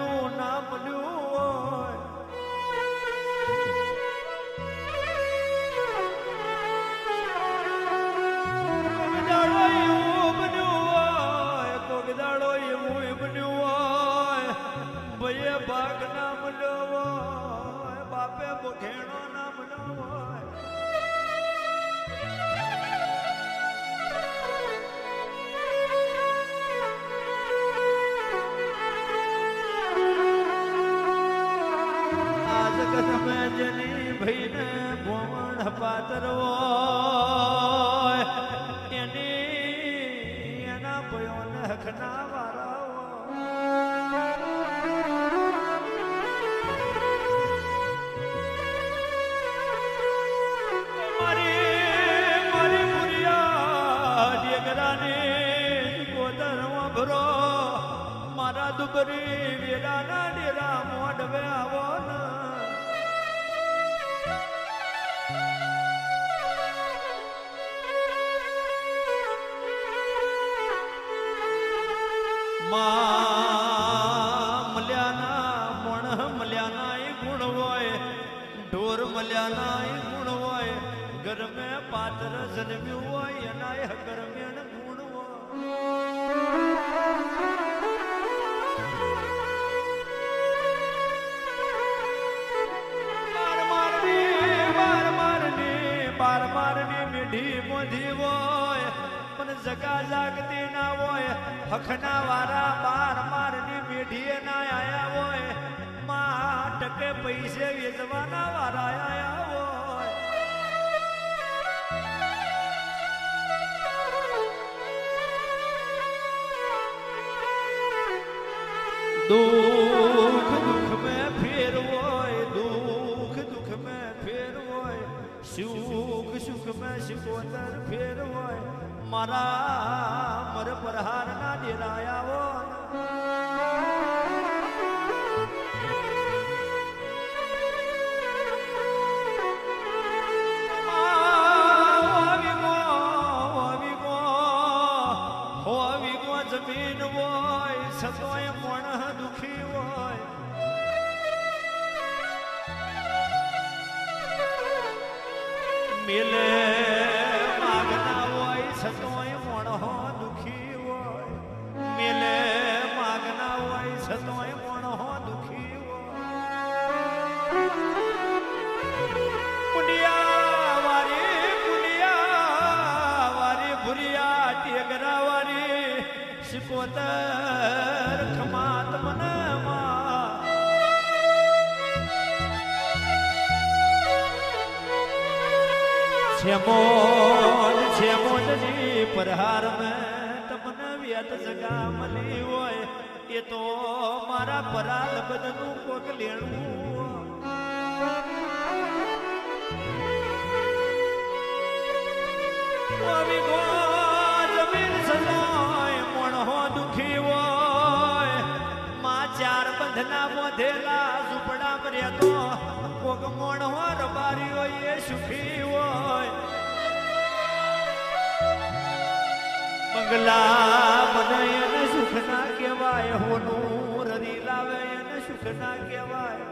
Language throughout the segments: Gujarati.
મળ્યું ના મળ્યું હોય ભાગ ના મળ્યો હોય બાપે બોખેણો ના મળ્યો હોય આ જગત મેં જેની ભાઈને ભોમણ પાતરવો એની એના ભયોને હકના વાળા મારા દુબરી વેરાના ડેરા મોઢવે આવો ને મલ્યાના મોણ મલ્યાના ગુણ હોય ઢોર મલ્યાના ગુણ હોય ગરમે પાત્ર જન્મ્યું હોય એના ગરમે ગુણ બાર મારની મીઠી મોધી હોય પણ જગા જાગતી ના હોય હખના વારા બાર મારની મીઠી ના આયા હોય માં ટકે પૈસે વેચવાના વારા આયા હોય દુઃખ દુઃખ મેં ફેર હોય દુઃખ દુઃખ મેં ફેર હોય સુખ સુખ મેં શિકોતર ફેર હોય મારા મર પ્રહાર ના ડેરાયા હો જમીન હોય સતોય મોણ દુખી હોય મેલે માગના હોય સતોય મોણહો દુખી હોય મેલે માગના હોય સતોય મોણહો દુખી હોય પુલિયા વારી ભુરિયા ટેગરા વારી શિકોતર ખમાત મને છેમોની પ્રહાર મેં તમને વ્યત જગા મળી હોય એ તો મારા પરાલ બધનું કોક લેણું જમીન સજોય મોણહો દુખી હોય માં ચાર બંધના મોધેલા ઝૂંપડા મર્યા તો કોક મોણહો રબારી હોય એ સુખી હોય બંગલા મને એને સુખ ના કહેવાય હોનું રરી લાવે એને સુખ ના કહેવાય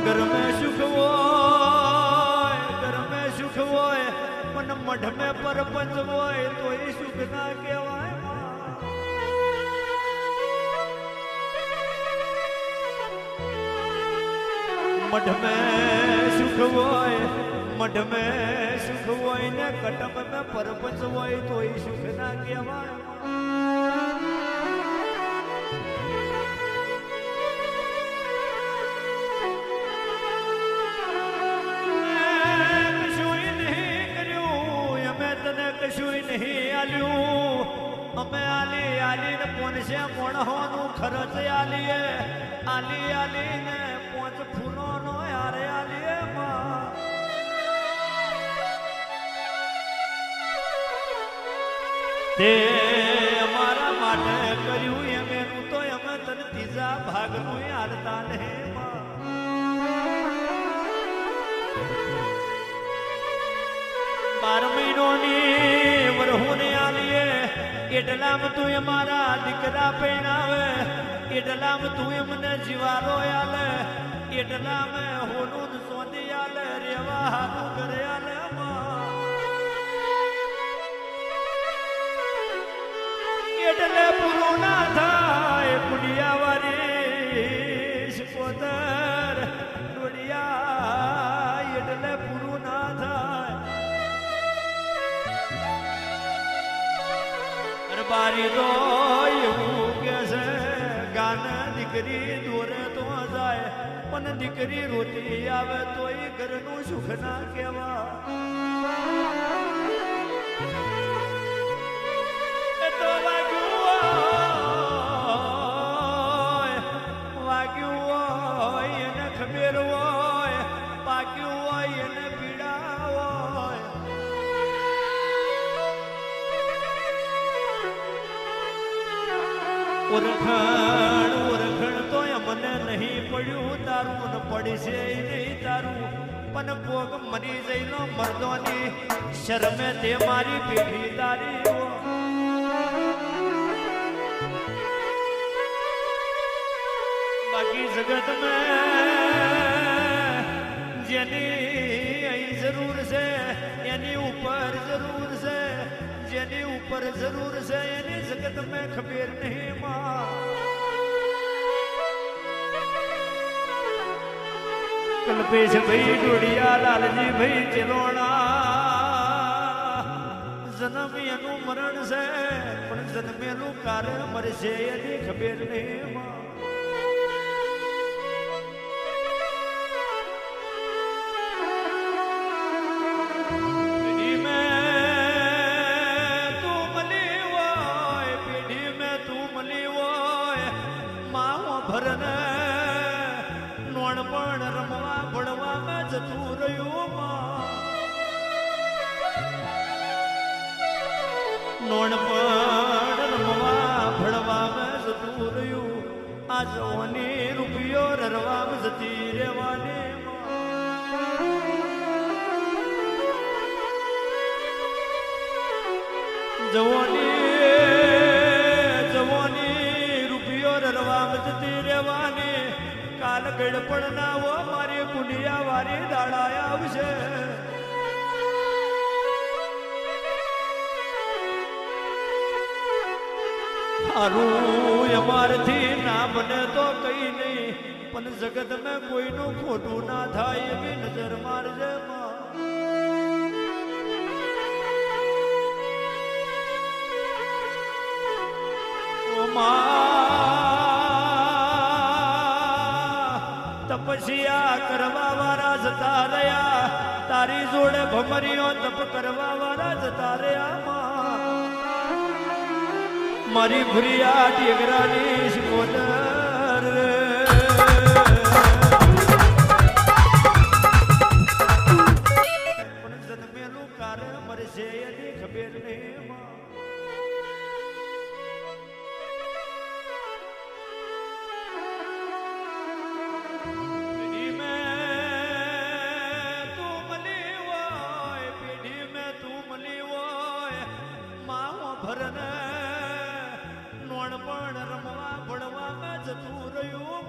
ગરમે સુખ હોય પણ મઢ મેં પરપંચ હોય તો એ સુખ ના કહેવાય મઢ મેં સુખ હોય ને કટમ મેં પરપંચ હોય તો એ સુખ ના કહેવાય કશું નહીં આલ્યું અમે આલી ને પોનસે મોણહોનું ખર્ચ આલી ને પોંચ ફૂલો નો યારે આલીએ તે અમારા માટે કર્યું એમ એનું તો અમે તને ત્રીજા ભાગનું હાલતા નહીં 12 મહિનોની વરહુને આલીએ એટલામાં તું અમારા દીકરા પૈણાવે એટલામાં તું મને જીવારો આલે એટલામાં હોનું સોની આલે રેવા હારું ઘરે આલે એટલે પૂરું ના થાય પુડિયા વારી શિકોતર ડોડિયા એટલે પૂરું ના થાય બારી તો એવું કે છે ગાન દીકરી દોરે તો જાય પણ દીકરી રોતી આવે તો એ ઘરનું સુખ ના કહેવા તો વાગ્યું હોય એને ખબર હોય પાક્યું હોય એને પીડા હોય ઓરખણ તો મને નહીં પડ્યું તારું ને પડશે નહીં તારું પણ ભોગ મરી જઈનો મર્દોની શરમે તે મારી પેઢી તારી બાકી જગત મેં જેની અહીં જરૂર છે એની ઉપર જરૂર છે જેની ઉપર જરૂર છે એની જગત મેં ખબર નહીં માં કલ્પેશ ભાઈ ડોડિયા લાલજી ભાઈ ચેલોણા જન્મ એનું મરણ છે પણ જન્મેલું કારણ મરશે એની ખબર નહીં માં નોણપણ રમવા ભણવામાં જતું રહ્યું નોણપણ રમવા ભણવામાં જતું રહ્યું આ જવાની રૂપિયો રરવામાં જતી રહેવાની જવાની રૂપિયો રરવામાં જતી રહેવાની કાલ ગડપણ ના હો મારી કુંડિયા વારી દાડા આવશે હારું અમારથી ના બને તો કઈ નહીં પણ જગત મેં કોઈનું ખોટું ના થાય એવી નજર મારજે તપસ્યા કરવા વાળા જતા રહ્યા તારી જોડે ભમરીઓ તપ કરવા વાળા જતા રહ્યા મારી ભુરિયા ટેગરાની શિકોતર પણ જન્મેલું કારણ મરશે એની ખબર નહીં નોણપણ રમવા ભણવામાં જતું રહ્યું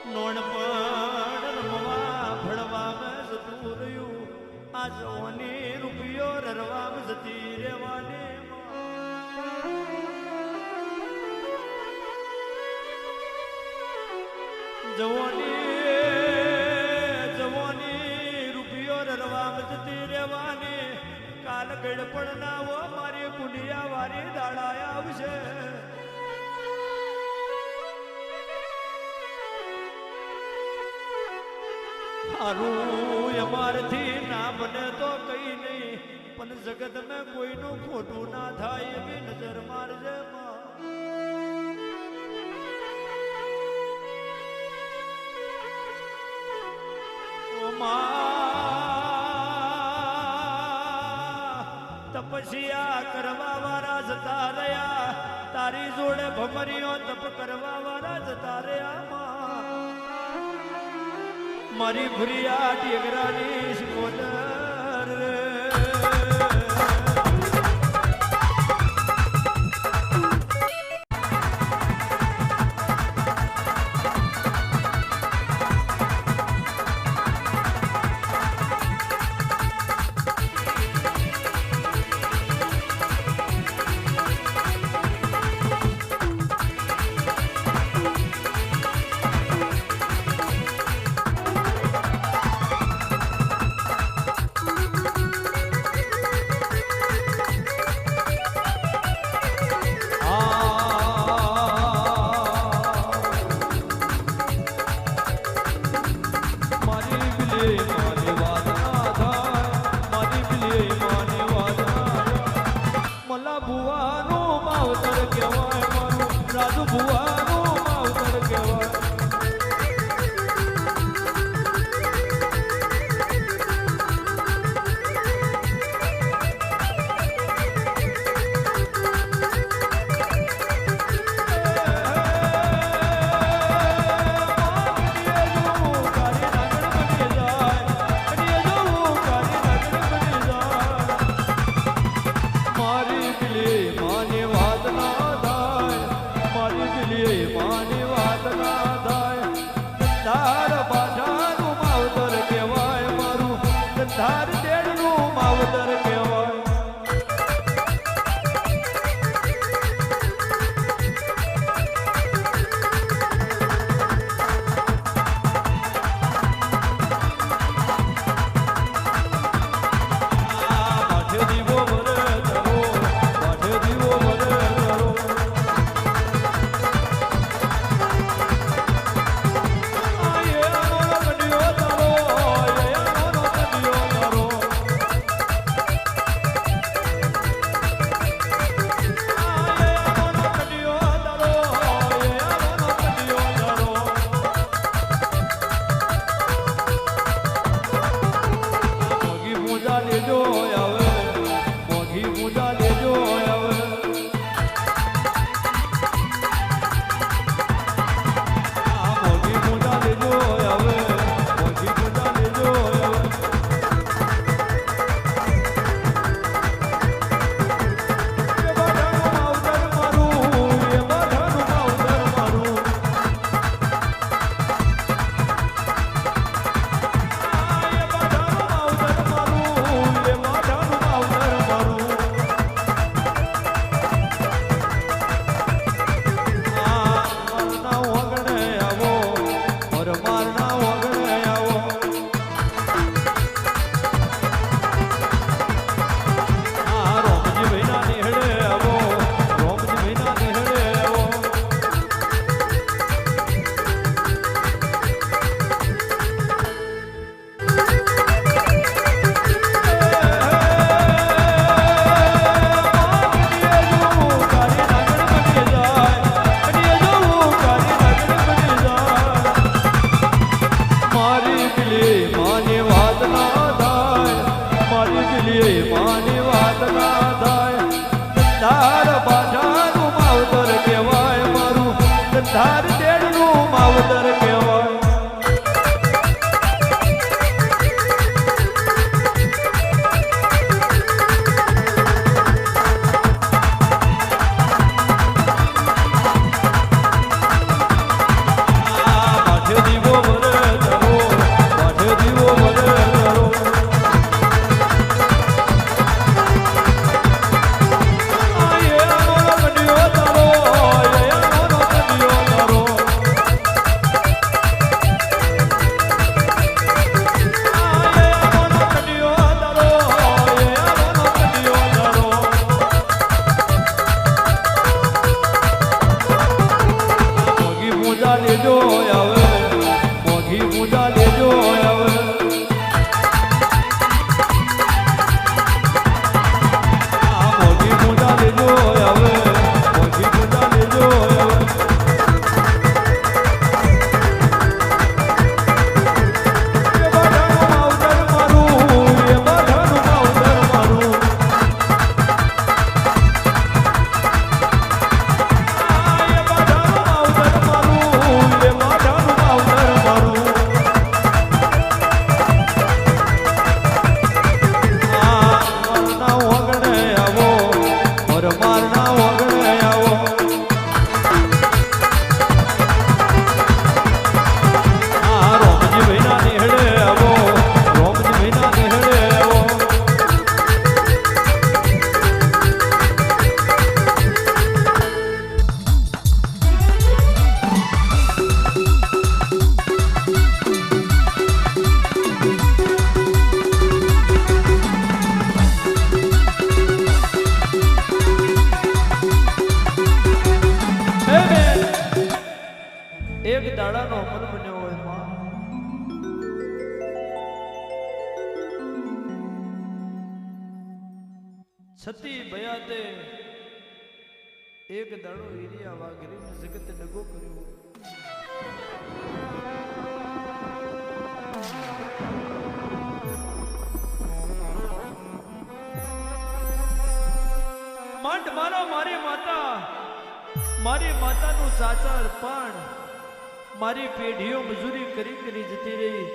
નોણપણ રમવા ભણવામાં જતું રહ્યું આ જવાની રૂપિયો રરવામાં જતી રહેવાની જવાની રૂપિયો રરવામાં જતી રહેવાની કાલ ગડપણ ના હો મારી કુંડિયા વારી દાડા આવશે હારું અમારથી ના બને તો કઈ નહીં પણ જગત મેં કોઈનું ખોટું ના થાય એવી નજર મારજે તપસ્યા કરવા વાળા જતા રહ્યા તારી જોડે ભમરીઓ તપ કરવા વાળા જતા રહ્યા મારી ભૂરિયા ટેકરાની સ્કોટર રે સતી ભયાતે એક દાડો હીરિયા વાઘરીને જગત ડગો કર્યો. માંડ મારો મારી માતાનું સાચર પણ મારી પેઢીઓ મજૂરી કરી કરી જતી રહી.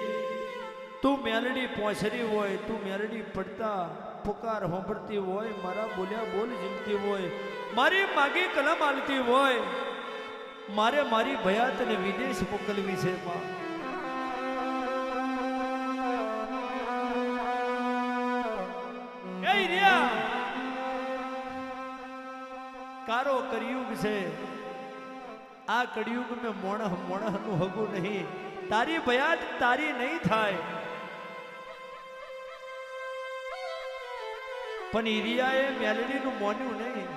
તું મેલડી પહોંચરી હોય, તું મેલડી પડતા પુકાર હોંભળતી હોય, મારા બોલ્યા બોલ જીમતી હોય, મારી માગી કલમ આલતી હોય, મારે મારી ભયાતને વિદેશ મોકલવી છે. કારો કળિયુગ છે, આ કળિયુગ મેં મોણહ નું હગું નહીં. તારી ભયાત તારી નહીં થાય. પણ ઈરિયાએ મેલડીનું મોન્યું નહીં.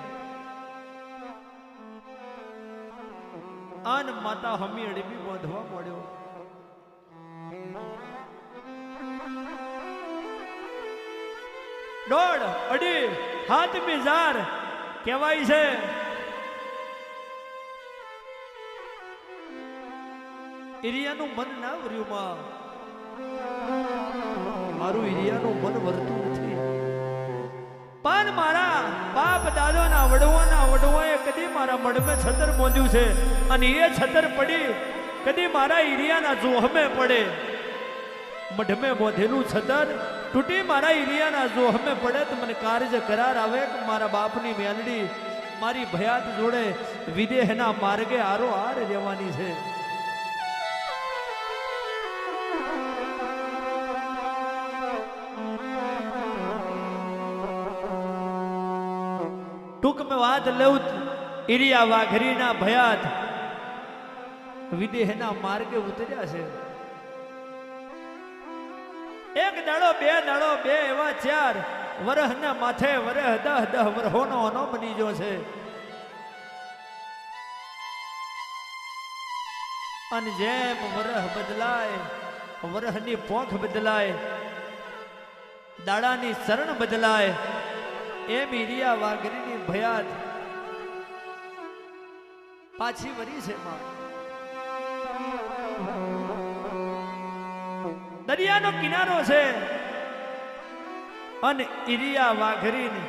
આન માતા હમી અડબી બાંધવા મળ્યો. દોઢ અડી હાથ બેજાર કહેવાય છે. ઈરિયાનું મન ના વર્યું માં, મારું ઈરિયાનું મન વરતું નથી. પણ મારા બાપ દાદોના વડવાએ કદી મારા મઢમે છતર મોંધ્યું છે, અને એ છતર પડી કદી મારા ઈરિયાના જોહમે પડે. મઢમે મોંધેલું છતર તૂટી મારા ઈરિયાના જોહમે પડે તો મને કાર્ય કરાર આવે કે મારા બાપની મેલડી મારી ભયાત જોડે વિદેહના માર્ગે આરો આર રહેવાની છે. ટૂંક મેં વાત લઉં, ઈરિયા વાઘરીના ભયાત વિદેહના માર્ગે ઉતર્યા છે. એક દાડો બે એવા 4 વરહના માથે વરહ 10 વરહોનો ઓનો બની ગયો છે. અને જેમ વરહ બદલાય, વરહની પોંખ બદલાય, દાડાની શરણ બદલાય, એમ ઈરિયા વાઘરીની ભયાત પાછી વરી છે. દરિયાનો કિનારો છે અને ઈરિયા વાઘરીને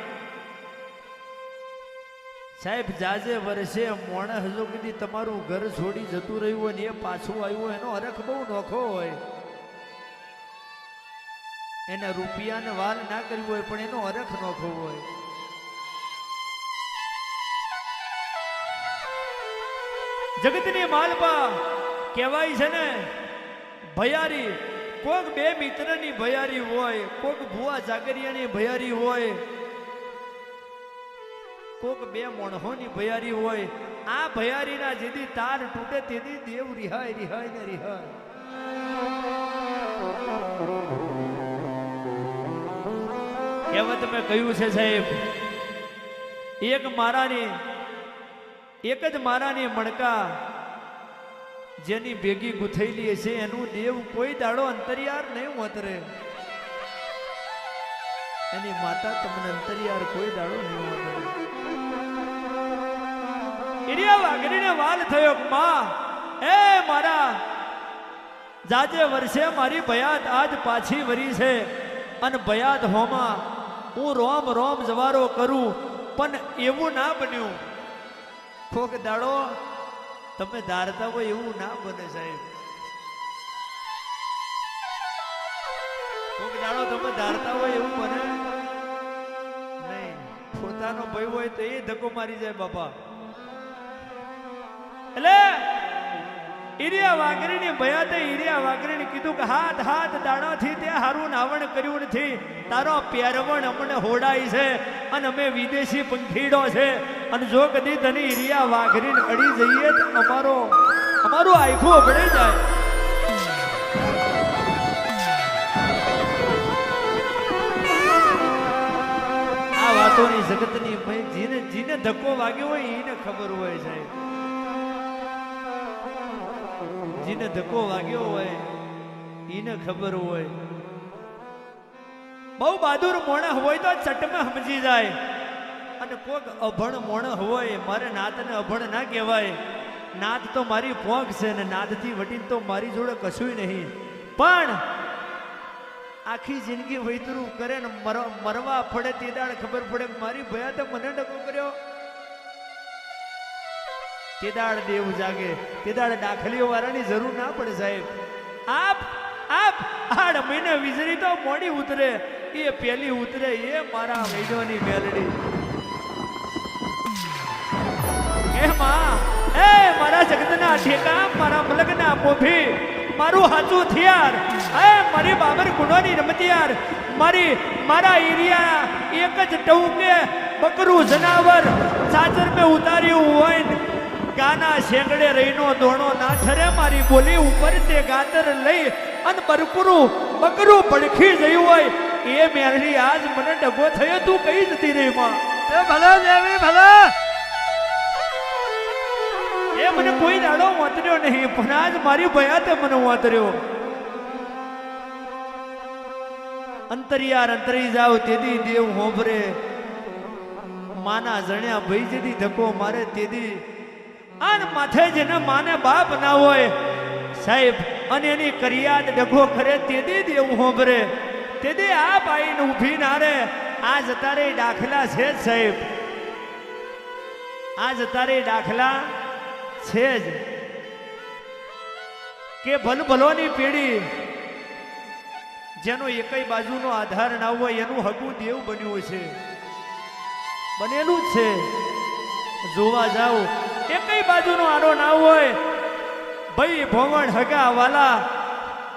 સાહેબ જાજે વર્ષે મોણે હજુ કદી તમારું ઘર છોડી જતું રહ્યું હોય ને એ પાછું આવ્યું, એનો હરખ બહુ નોખો હોય. એને રૂપિયાને વાલ ના કર્યું હોય પણ એનો હરખ નોખો હોય. જગતની માલપા કહેવાય છે ને ભયારી. કોક 2 મિત્રની ભયારી હોય, કોક ભુવા જાગરિયાની ભયારી હોય, કોક 2 મોણહોની ભયારી હોય. આ ભયારીના જેથી તાર તૂટે તેથી દેવ રિહાય ને રિહાય. કહેવત મેં કહ્યું છે સાહેબ, એક જ મારાની મણકા જેની ભેગી ગુથેલી છે એનું દેવ કોઈ દાડો અંતરિયાર નહીં ઉતરે. એની માતા તમને અંતરિયાર કોઈ દાડો નહીં ઉતરે. ઈરિયા વાઘરીને વાલ થયો, માં એ મારા જાજે વર્ષે મારી ભયાત આજ પાછી વરી છે, અને ભયાત હોમાં હું રોમ જવારો કરું, પણ એવું ના બન્યું. કોક દાડો તમે ધારતા હોય એવું ના બને સાહેબ. કોક દાડો તમે ધારતા હોય એવું બને નહીં. પોતાનો ભય હોય તો એ ધક્કો મારી જાય બાપા. એટલે ઈરિયા વાઘરીની ભયાતે ઈરિયા વાઘરીને કીધું કે હાથ દાડાથી તે હારું નાવણ કર્યું નથી. તારો પહેરવણ અમને હોડાય છે અને અમે વિદેશી પંખીડો છે, અને જો કદી તને ઈરિયા વાઘરીને અડી જઈએ તો અમારું આખું અભડાઈ જાય. આ વાતોની જગતની જીને ધક્કો વાગ્યો હોય એને ખબર હોય સાહેબ. જીને ધક્કો વાગ્યો હોય એને ખબર હોય. બહુ બહાદુર મોણા હોય તો ચટમાં સમજી જાય અને કોક અભણ મોણ હોય મારે નાતને અભણ ના કહેવાય. નાત તો મારી પોંખ છે ને નાદથી વટીને તો મારી જોડે કશું નહીં. પણ આખી જિંદગી વૈતરું કરે ને મરવા પડે તે દાડ ખબર પડે મારી ભયા તો મને ડકો કર્યો. તે દાડ દેવ જાગે, તે દાડ દાખલીઓ વાળાની જરૂર ના પડે સાહેબ. આપ આડ મહિને વીજળી તો મોડી ઉતરે, એ પેલી ઉતરે એ મારા વૈદોની મેલડી. એ માં એ મારા જગતના ઠેકા, મારા મલકના પોભી, મારું હાચું થિયાર, એ મારી બાબર ગુણોની રમતિયાર, મારા એરિયા એક જ ટવકે બકરું જનાવર ચાદર મેં ઉતાર્યું હોય ને ગાના શેંગડે રહીનો દોણો ના ઠરે. મારી બોલી ઉપર તે ગાતર લઈ અને બકરું પડખી જયું હોય એ મેલડી આજ મને ડગો થયો. તું કઈ જતી રહી માં? ભલે દેવી ભલે. એ મને કોઈ દાડો વાતર્યો નહીં, પણ આજ મારી ભયાતે મને વાતર્યો. અંતરિયાર અંતરી જાવ તેદી દેવ હોભરે, માના જણ્યા ભઈ જેદી ધક્કો મારે તેદી. આન માથે જેને માને બાપ ના હોય સાહેબ, અને એની કરિયાદ ડગો કરે તેદી દેવ હોભરે, તેદી આ બાઈને ઊભી ના રે. આ જતા રે દાખલા છે જ સાહેબ, આ જતા રે દાખલા છે જ કે ભલભલોની પેઢી જેનો એકઈ બાજુનો આધાર ના હોય એનું હગું દેવ બન્યું છે, બનેલું જ છે. જોવા જાઓ એકઈ બાજુનો આરો ના હોય ભાઈ ભવણ હગા વાલા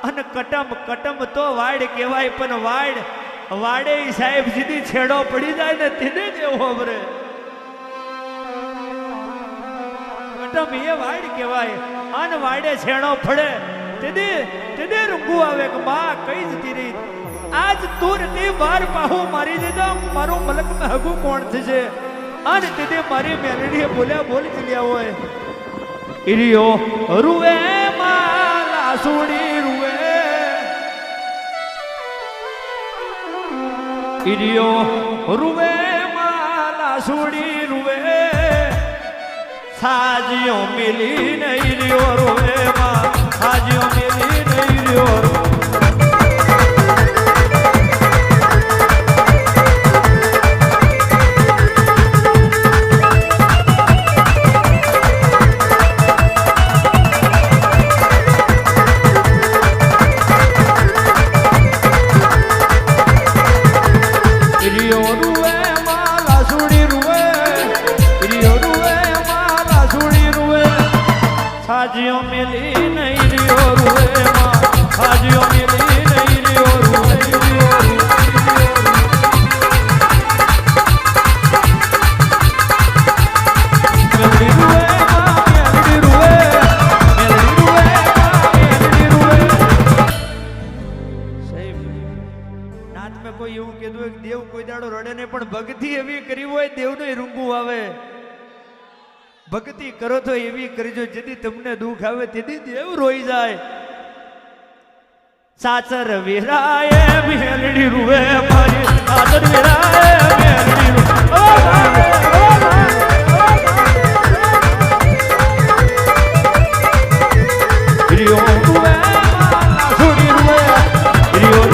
અને કટમ તો વાડ કહેવાય, પણ વાડે સાહેબ સીધી છેડો પડી જાય ને તેને દેવ હોભરે. કટમ એ વાડ કહેવાય અને વાડે છેડો પડે તેને રૂંગું આવે કે બા કઈ જતી રહી. આજ તું તે બાર પાહુ મારી દીધો, મારું મલક માં હગું કોણ થશે? અને તેને મારી મેલડીએ બોલ્યા બોલ ચલ્યા હોય. ઈરિયો રૂવે માલા સુડી રૂવે, ઈરિયો રૂવે માલા સુડી રૂવે, સાજીઓ મિલી ને ઈરિયો રૂવે માં, સાજીઓ મિલી ને ઈરિયો રૂવે. હાજીઓ મેલી નહીં રહ્યો રૂએ માં, હાજીઓ મેલી નહીં રહ્યો રૂએ. મેલડી રૂએ માં, મેલડી રૂએ, મેલડી રૂએ માં, મેલડી રૂએ. સાહેબ નાથ મેં કોઈ એવું કીધું હોય કે દેવ કોઈ દાડો રડે નહીં, પણ ભક્તિ એવી કરી હોય દેવને રૂંગું આવે. ભક્તિ કરો તો એવી કરજો જેથી તમને દુઃખ આવે તેથી દેવ રોઈ જાય. સાચર વિરાય મેલડી રૂવે મારી, સાચર વિરાય મેલડી રૂવે. રિયો રૂવે માલા સુડી રૂવે, રિયો